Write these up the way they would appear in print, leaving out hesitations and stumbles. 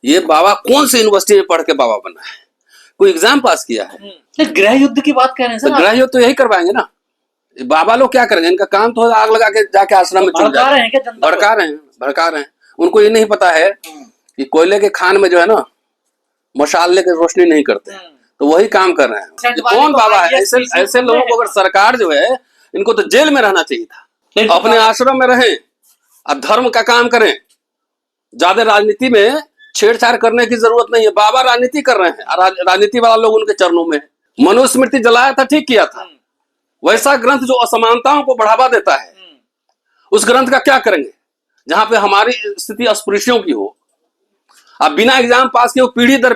ये बाबा कौन सी यूनिवर्सिटी में पढ़ के बाबा बना है? कोई एग्जाम पास किया है? गृह युद्ध की बात कर रहे हैं सर। तो गृह युद्ध तो यही करवाएंगे ना। बाबा लोग क्या करेंगे? इनका काम तो आग लगा के जाके आश्रम में चल भड़का रहे हैं क्या जनता को? भड़का रहे हैं। उनको ये नहीं पता है कि कोयले के खान में जो है ना मशाल लेके रोशनी नहीं करते, तो वही काम कर रहे हैं। कौन बाबा है? ऐसे लोगों को अगर सरकार जो है इनको तो जेल में रहना चाहिए था। अपने आश्रम में रहें और धर्म का काम करें। ज्यादा राजनीति में छेड़छाड़ करने की जरूरत नहीं है। बाबा राजनीति कर रहे हैं, राजनीति वाला लोग उनके चरणों में है। मनुस्मृति जलाया था, ठीक किया था। वैसा ग्रंथ जो असमानताओं को बढ़ावा देता है, उस ग्रंथ का क्या करेंगे जहां पे हमारी स्थिति अस्पृश्यों की हो? अब बिना एग्जाम पास किए पीढ़ी दर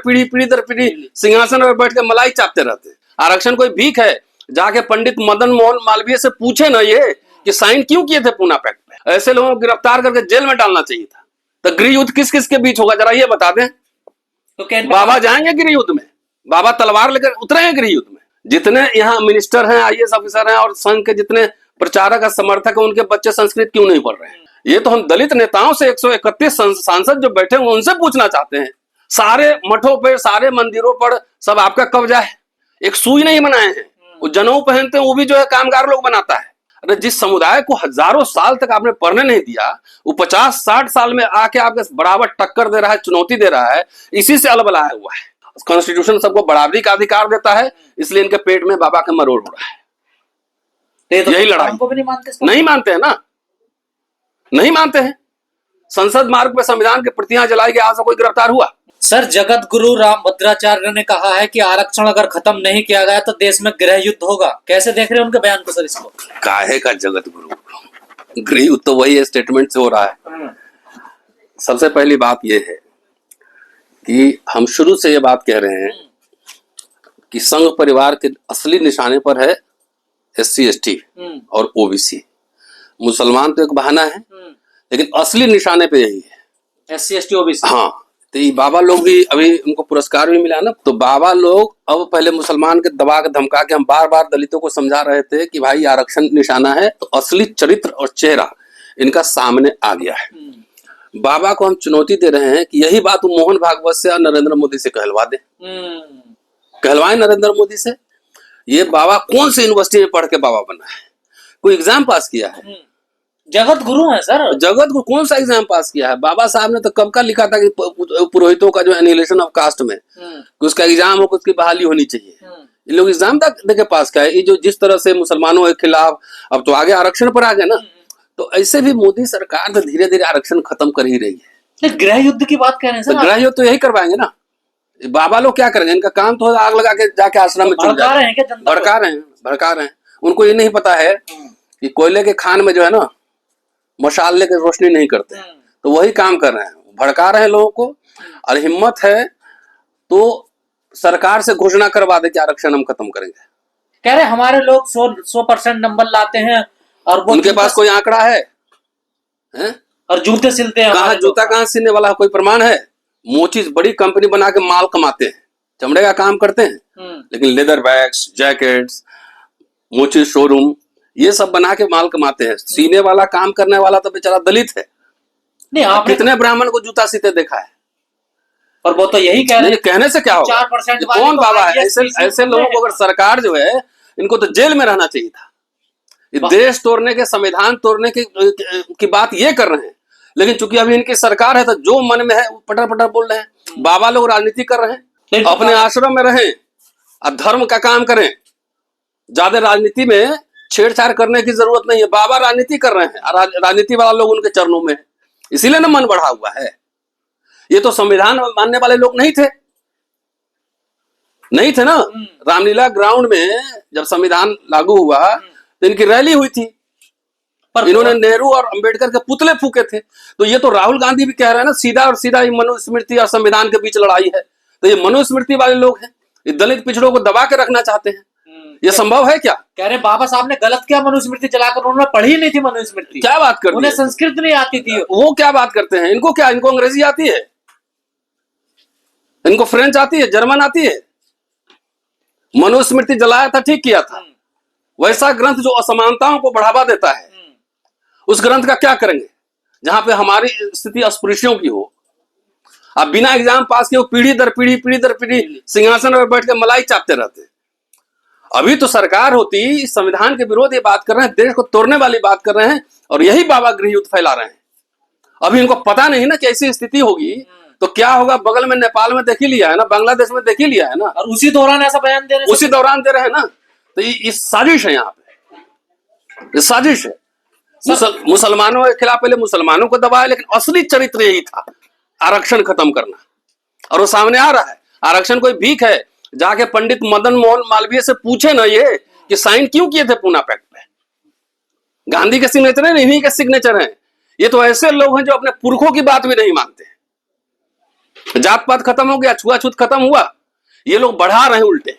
पीढ़ी सिंहासन पर बैठ के मलाई चाटते रहते। आरक्षण कोई भीख है? जाके पंडित मदन मोहन मालवीय से पूछे ना ये कि साइन क्यों किए थे पूना पैक्ट पे। ऐसे लोगों को गिरफ्तार करके जेल में डालना चाहिए था। तो गृह युद्ध किस किस के बीच होगा जरा ये बता दें। तो बाबा जाएंगे गृह युद्ध में? बाबा तलवार लेकर उतरेंगे गृह युद्ध में? जितने यहाँ मिनिस्टर हैं, आईएएस ऑफिसर हैं और संघ के जितने प्रचारक और समर्थक हैं, उनके बच्चे संस्कृत क्यों नहीं पढ़ रहे हैं? ये तो हम दलित नेताओं से 131 सांसद जो बैठे हुए उनसे पूछना चाहते हैं। सारे मठों पे, सारे मंदिरों पर सब आपका कब्जा है। एक सुई नहीं बनाए हैं। वो जनेऊ पहनते हैं, वो भी जो है कामगार लोग बनाता है। अरे जिस समुदाय को हजारों साल तक आपने पढ़ने नहीं दिया, वो 50-60 साल में आके आपके बराबर टक्कर दे रहा है, चुनौती दे रहा है। इसी से अलबलाया हुआ है। कॉन्स्टिट्यूशन सबको बराबरी का अधिकार देता है, इसलिए इनके पेट में बाबा का मरोड़ हो रहा है। तो यही लड़ाई को भी नहीं मानते हैं ना, नहीं मानते हैं। संसद मार्ग पे संविधान की प्रतियां जलाई गई, आज से कोई गिरफ्तार हुआ? सर जगत गुरु रामभद्राचार्य ने कहा है कि आरक्षण अगर खत्म नहीं किया गया तो देश में गृह युद्ध होगा। कैसे देख रहे हैं उनके बयान को सर? इसको काहे का जगत गुरु? गृह युद्ध तो वही स्टेटमेंट से हो रहा है। सबसे पहली बात यह है कि हम शुरू से ये बात कह रहे हैं कि संघ परिवार के असली निशाने पर है SC ST और OBC। मुसलमान तो एक बहाना है, लेकिन असली निशाने पे यही है, SC ST OBC। हाँ, तो ये बाबा लोग भी अभी उनको पुरस्कार भी मिला ना। तो बाबा लोग अब पहले मुसलमान के दबा के धमका के हम बार बार दलितों को समझा रहे थे कि भाई आरक्षण निशाना है, तो असली चरित्र और चेहरा इनका सामने आ गया है। बाबा को हम चुनौती दे रहे हैं कि यही बात मोहन भागवत से और नरेंद्र मोदी से कहलवा दे। कहलवाए नरेंद्र मोदी से। ये बाबा कौन सी यूनिवर्सिटी में पढ़ के बाबा बना है? कोई एग्जाम पास किया है? जगत गुरु है सर। जगत गुरु कौन सा एग्जाम पास किया है? बाबा साहब ने तो कब का लिखा था कि पुरोहितों का जो एनिहिलेशन ऑफ कास्ट में कि उसका एग्जाम हो, उसकी बहाली होनी चाहिए। ये लोग एग्जाम तक देके पास किया है। ये जो जिस तरह से मुसलमानों के खिलाफ अब तो आगे आरक्षण पर आ गए ना, तो ऐसे भी मोदी सरकार तो धीरे धीरे आरक्षण खत्म कर ही रही है। गृह युद्ध की बात कर रहे हैं सर। तो गृह युद्ध तो यही करवाएंगे ना। बाबा लोग क्या करेंगे? इनका काम तो आग लगा के जाके आश्रम में चल भड़का रहे हैं। उनको ये नहीं पता है कि कोयले के खान में जो है ना मशाल लेके रोशनी नहीं करते, तो वही काम कर रहे हैं। भड़का रहे हैं लोगों को। और हिम्मत है तो सरकार से घोषणा करवा दे कि आरक्षण हम खत्म करेंगे। कह रहे हमारे लोग 100% नंबर लाते हैं और वो उनके पास कोई आंकड़ा है? और जूते सिलते हैं। कहाँ सिलने वाला कोई प्रमाण है? मोची बड़ी कंपनी बना के माल कमाते हैं, चमड़े का काम करते हैं, लेकिन लेदर बैग्स, जैकेट्स, मोची शोरूम, ये सब बना के माल कमाते हैं। सीने वाला, काम करने वाला तो बेचारा दलित है। नहीं, आपने कितने ब्राह्मण को जूता सीते देखा है? और वो तो यही कह रहे हैं। कहने से क्या होगा? 4% कौन बाबा है? ऐसे लोगों को अगर सरकार जो है इनको तो जेल में रहना चाहिए था। देश तोड़ने के, संविधान तोड़ने की बात ये कर रहे हैं, लेकिन चूंकि अभी इनकी सरकार है तो जो मन में है वो पटर पटर बोल रहे हैं। बाबा लोग राजनीति कर रहे हैं, अपने आश्रम में रहें और धर्म का काम करें। ज्यादा राजनीति में छेड़छाड़ करने की जरूरत नहीं है। बाबा राजनीति कर रहे हैं, राजनीति वाला लोग उनके चरणों में है, इसीलिए ना मन बढ़ा हुआ है। ये तो संविधान मानने वाले लोग नहीं थे ना। रामलीला ग्राउंड में जब संविधान लागू हुआ तो इनकी रैली हुई थी, पर इन्होंने नेहरू और अंबेडकर के पुतले फूके थे। तो ये तो राहुल गांधी भी कह रहे हैं ना, सीधा और सीधा मनुस्मृति और संविधान के बीच लड़ाई है। तो ये मनुस्मृति वाले लोग हैं, ये दलित पिछड़ों को दबा के रखना चाहते हैं। ये संभव है क्या? कह रहे बाबा साहब ने गलत किया, मनुस्मृति चलाकर उन्होंने पढ़ी नहीं थी मनुस्मृति। क्या बात करते हैं? उन्हें संस्कृत नहीं आती थी। वो क्या बात करते हैं? इनको क्या, इनको अंग्रेजी आती है? इनको फ्रेंच आती है, जर्मन आती है? मनुस्मृति जलाया था, ठीक किया था। वैसा ग्रंथ जो असमानताओं को बढ़ावा देता है, उस ग्रंथ का क्या करेंगे जहां पे हमारी स्थिति अस्पृश्यों की हो? अब बिना एग्जाम पास किए पीढ़ी दर पीढ़ी सिंहासन पर बैठ के मलाई चाटते रहते हैं। अभी तो सरकार होती इस संविधान के विरोध ये बात कर रहे हैं, देश को तोड़ने वाली बात कर रहे हैं, और यही बाबा गृह युद्ध फैला रहे हैं। अभी इनको पता नहीं ना कि ऐसी स्थिति होगी तो क्या होगा। बगल में नेपाल में देख ही लिया है ना, बांग्लादेश में देख ही लिया है ना, और उसी दौरान ऐसा बयान दे रहे हैं, उसी दौरान दे रहे हैं ना। तो ये साजिश है, यहाँ पे ये साजिश है। मुसलमानों के खिलाफ पहले मुसलमानों को दबाया, लेकिन असली चरित्र यही था, आरक्षण खत्म करना। और वो सामने आ रहा है। आरक्षण कोई भीख है? जाके पंडित मदन मोहन मालवीय से पूछे ना ये कि साइन क्यों किए थे पूना पैक्ट पे। गांधी के सिग्नेचर है, इन्हीं के सिग्नेचर हैं। ये तो ऐसे लोग हैं जो अपने पुरखों की बात भी नहीं मानते। जात पात खत्म हो गया, छुआछूत खत्म हुआ, ये लोग बढ़ा रहे हैं, उल्टे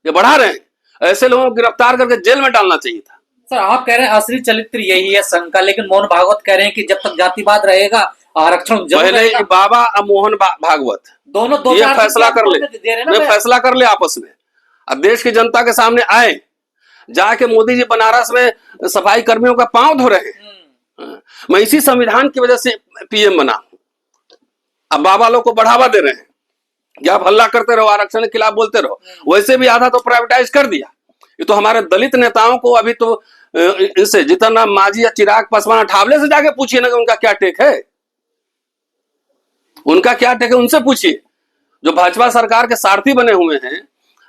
ये बढ़ा रहे हैं। ऐसे लोगों को गिरफ्तार करके जेल में डालना चाहिए था। सर आप कह रहे हैं असली चरित्र यही है संघ का, लेकिन मोहन भागवत कह रहे हैं कि जब तक जातिवाद रहेगा आरक्षण जरूर पहले रहेगा। बाबा और मोहन भागवत दोनों दो ये फैसला कर ले, फैसला कर ले आपस में। अब देश की जनता के सामने आए, जाके मोदी जी बनारस में सफाई कर्मियों का पांव धो रहे हैं। मैं इसी संविधान की वजह से पीएम बना। अब बाबा लोग को बढ़ावा दे रहे हैं कि आप हल्ला करते रहो, आरक्षण के खिलाफ बोलते रहो। वैसे भी आधा तो प्राइवेटाइज कर दिया। ये तो हमारे दलित नेताओं को अभी तो इससे जीतन राम मांझी या चिराग पासवान ठावले से जाके पूछिए ना कि उनका क्या टेक है, उनका क्या टेक है, उनसे पूछिए। जो भाजपा सरकार के सारथी बने हुए हैं,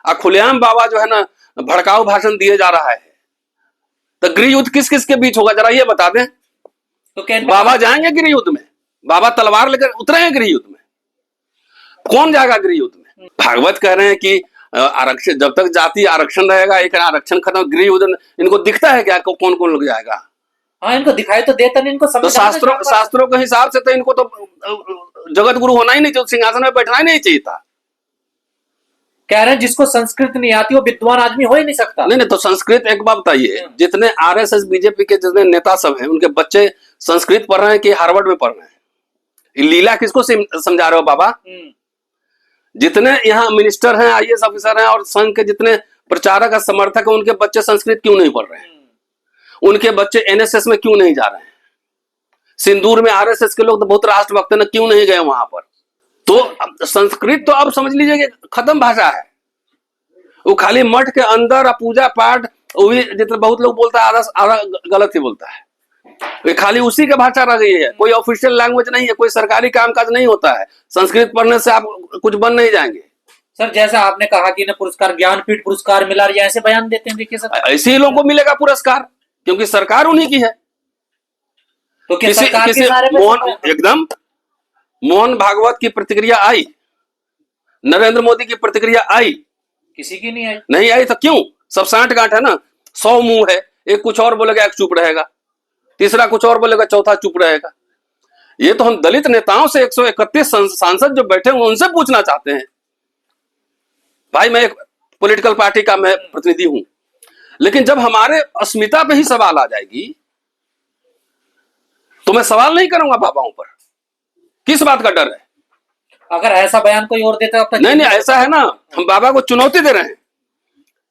और खुलेआम बाबा जो है ना भड़काऊ भाषण दिए जा रहा है। तो गृह युद्ध किस किस के बीच होगा, जरा ये बता दें। तो बाबा जाएंगे गृह युद्ध में? बाबा तलवार लेकर उतरेंगे गृह युद्ध में? कौन जाएगा गृह युद्ध में? भागवत कह रहे हैं कि आरक्षण, जब तक जाति आरक्षण रहेगा, एक आरक्षण खत्म, गृह युद्ध। इनको दिखता है क्या कौन कौन लोग जाएगा? हाँ, इनको दिखाई तो देता नहीं, इनको तो शास्त्रों के हिसाब से तो इनको तो जगत गुरु होना ही नहीं चाहिए, सिंहासन में बैठना ही नहीं चाहिए था। कह रहे हैं जिसको संस्कृत नहीं आती वो विद्वान आदमी हो ही नहीं सकता। नहीं तो संस्कृत, एक बात बताइए, जितने आरएसएस बीजेपी के जितने नेता सब हैं, उनके बच्चे संस्कृत पढ़ रहे हैं कि हार्वर्ड में पढ़ रहे हैं? लीला किसको समझा रहे हो बाबा? जितने यहाँ मिनिस्टर हैं, आईएएस ऑफिसर हैं, और संघ के जितने प्रचारक और समर्थक हैं, उनके बच्चे संस्कृत क्यों नहीं पढ़ रहे हैं? उनके बच्चे एनएसएस में क्यों नहीं जा रहे हैं? सिंदूर में आरएसएस के लोग तो बहुत राष्ट्रभक्त हैं, क्यों नहीं गए वहां पर? तो संस्कृत तो अब समझ लीजिए कि खत्म भाषा है। वो खाली मठ के अंदर पूजा पाठ, वो भी जितने बहुत लोग बोलता है आधा गलत ही बोलता है। वे खाली उसी का भाषा रह गई है, कोई ऑफिशियल लैंग्वेज नहीं है, कोई सरकारी कामकाज नहीं होता है। संस्कृत पढ़ने से आप कुछ बन नहीं जाएंगे। सर जैसा आपने कहा कि इन्हें पुरस्कार, ज्ञानपीठ पुरस्कार मिला, या ऐसे बयान देते हैं, देखिए सर ऐसे ही लोगों को मिलेगा पुरस्कार, क्योंकि सरकार उन्हीं की है। तो किसी एकदम मोहन भागवत की प्रतिक्रिया आई, नरेंद्र मोदी की प्रतिक्रिया आई, किसी की नहीं आई। नहीं आई तो क्यों? सब सांठ गांठ है ना, 100 मुंह है, एक कुछ और बोलेगा, एक चुप रहेगा, तीसरा कुछ और बोलेगा, चौथा चुप रहेगा। ये तो हम दलित नेताओं से 131 सांसद जो बैठे हुए उनसे पूछना चाहते हैं। भाई मैं एक पॉलिटिकल पार्टी का मैं प्रतिनिधि हूं, लेकिन जब हमारे अस्मिता पे ही सवाल आ जाएगी तो मैं सवाल नहीं करूंगा बाबाओं पर। किस बात का डर है? अगर ऐसा बयान कोई और देता है नहीं, ऐसा है ना, हम बाबा को चुनौती दे रहे हैं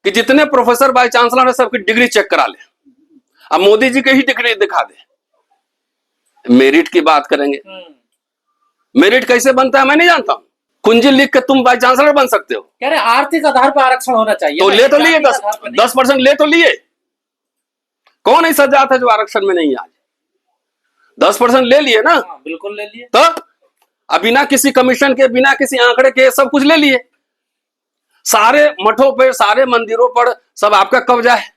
कि जितने प्रोफेसर वाइस चांसलर है सबकी डिग्री चेक करा ले, अब मोदी जी की ही डिग्री दिखा दे। मेरिट की बात करेंगे, मेरिट कैसे बनता है मैं नहीं जानता हूं। कुंजी लिख के तुम वाइस चांसलर बन सकते हो? कह रहे आर्थिक आधार पर आरक्षण होना चाहिए, तो ले तो लिए 10% ले तो लिए। कौन ऐसा जात है जो आरक्षण में नहीं है? आज 10% ले लिए ना। बिल्कुल ले लिए। तो बिना किसी कमीशन के, बिना किसी आंकड़े के सब कुछ ले लिए। सारे मठों पे, सारे मंदिरों पर सब आपका कब्जा है।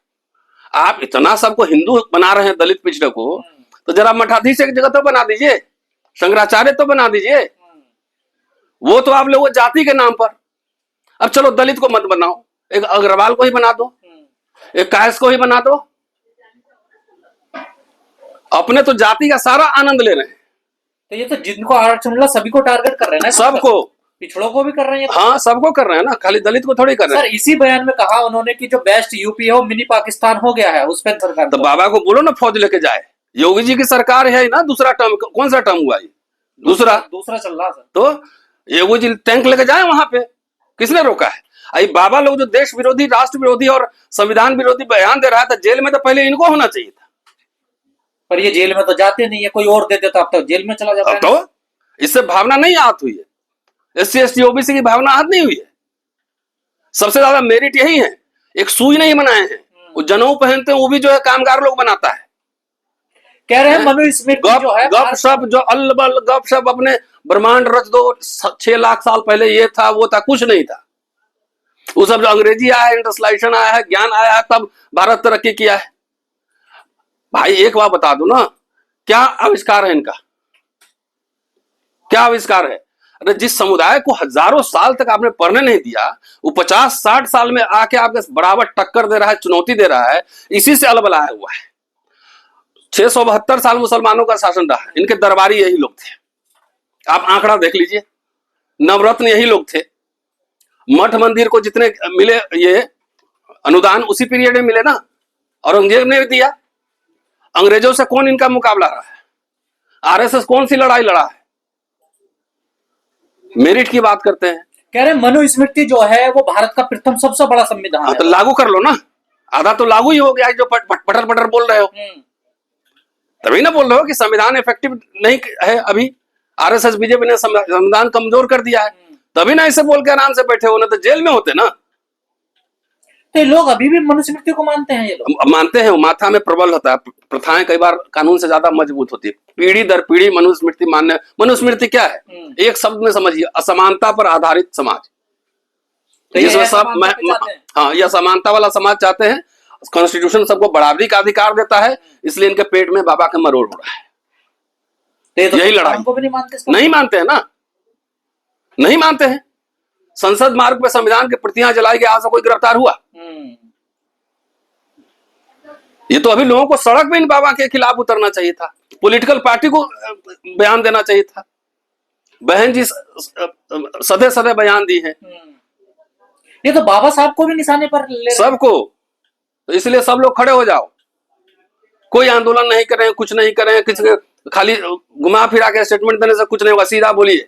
आप इतना सबको हिंदू बना रहे हैं, दलित पिछड़े को, तो जरा मठाधीश एक जगह तो बना दीजिए, शंकराचार्य तो बना दीजिए। वो तो आप लोग जाति के नाम पर। अब चलो दलित को मत बनाओ, एक अग्रवाल को ही बना दो, एक कायस को ही बना दो। अपने तो जाति का सारा आनंद ले रहे हैं। तो ये तो जिनको आरक्षण मिला सभी को टारगेट कर रहे हैं ना, सबको, पिछड़ों को भी कर रहे हैं। हाँ सबको कर रहे हैं ना, खाली दलित को थोड़ी कर रहे हैं। सर इसी बयान में कहा उन्होंने कि जो बेस्ट यूपी है वो मिनी पाकिस्तान हो गया है, उस पर सरकार। तो बाबा को बोलो ना फौज लेके जाए। योगी जी की सरकार है ना, दूसरा टर्म, कौन सा टर्म हुआ? दूसरा चल रहा सर। तो योगी जी टैंक लेके जाए वहां पे, किसने रोका है? अरे बाबा लोग जो देश विरोधी, राष्ट्र विरोधी और संविधान विरोधी बयान दे रहा था, जेल में तो पहले इनको होना चाहिए था। पर ये जेल में तो जाते नहीं है, कोई और दे देता अब तो जेल में चला जाता है। तो इससे भावना नहीं आहत हुई है। SC ST OBC की भावना आहत नहीं हुई है। सबसे ज्यादा मेरिट यही है। एक सुई नहीं बनाए हैं, वो जनेऊ पहनते हैं, वो भी जो है कामगार लोग बनाता है। कह रहे हैं मनुस्मृति जो है गपशप, जो अल्लबल गपशप, अपने ब्रह्मांड रच दो, 6 लाख साल पहले ये था वो था, कुछ नहीं था। वो सब जो अंग्रेजी आया है, इंटरस्लाइशन आया है, ज्ञान आया है, तब भारत तरक्की किया है। भाई एक बात बता दो ना, क्या आविष्कार है इनका? क्या आविष्कार है? अरे जिस समुदाय को हजारों साल तक आपने पढ़ने नहीं दिया, वो 50-60 साल में आके आपके बराबर टक्कर दे रहा है, चुनौती दे रहा है, इसी से अलबलाया हुआ है। 672 साल मुसलमानों का शासन रहा है, इनके दरबारी यही लोग थे। आप आंकड़ा देख लीजिए, नवरत्न यही लोग थे। मठ मंदिर को जितने मिले ये अनुदान, उसी पीरियड में मिले ना, औरंगजेब ने दिया। अंग्रेजों से कौन इनका मुकाबला रहा है? RSS कौन सी लड़ाई लड़ा है? मेरिट की बात करते हैं। कह रहे मनुस्मृति जो है वो भारत का प्रथम सबसे बड़ा संविधान है। तो लागू कर लो ना, आधा तो लागू ही हो गया, जो पटर पटर बोल रहे हो। तभी ना बोल रहे हो कि संविधान इफेक्टिव नहीं है अभी। RSS बीजेपी ने संविधान कमजोर कर दिया है, तभी ना इसे बोल के आराम से बैठे हो, ना तो जेल में होते ना। तो लोग अभी भी मनुस्मृति को मानते हैं। ये लोग मानते हैं, वो माथा में प्रबल होता है। प्रथाएं कई बार कानून से ज्यादा मजबूत होती है। पीढ़ी दर पीढ़ी मनुस्मृति मानने। मनुस्मृति क्या है? एक शब्द में समझिए, असमानता पर आधारित समाज। तो जिसमें सब हाँ, यह समानता वाला समाज चाहते हैं। कॉन्स्टिट्यूशन सबको बराबरी का अधिकार देता है, इसलिए इनके पेट में बाबा का मरोड़ हो रहा है। तो यही लड़ाई को भी नहीं मानते। नहीं मानते हैं ना, नहीं मानते हैं। संसद मार्ग पे संविधान की प्रतियां जलाई गई, आज से कोई गिरफ्तार हुआ? ये तो अभी लोगों को सड़क पे इन बाबा के खिलाफ उतरना चाहिए था, पॉलिटिकल पार्टी को बयान देना चाहिए था। बहन जी सदे सदे बयान दी है। ये तो बाबा साहब को भी निशाने पर ले सबको। तो इसलिए सब लोग खड़े हो जाओ, कोई आंदोलन नहीं करें, कुछ नहीं करें, किसी खाली घुमा फिरा के स्टेटमेंट देने से कुछ नहीं होगा, सीधा बोलिए।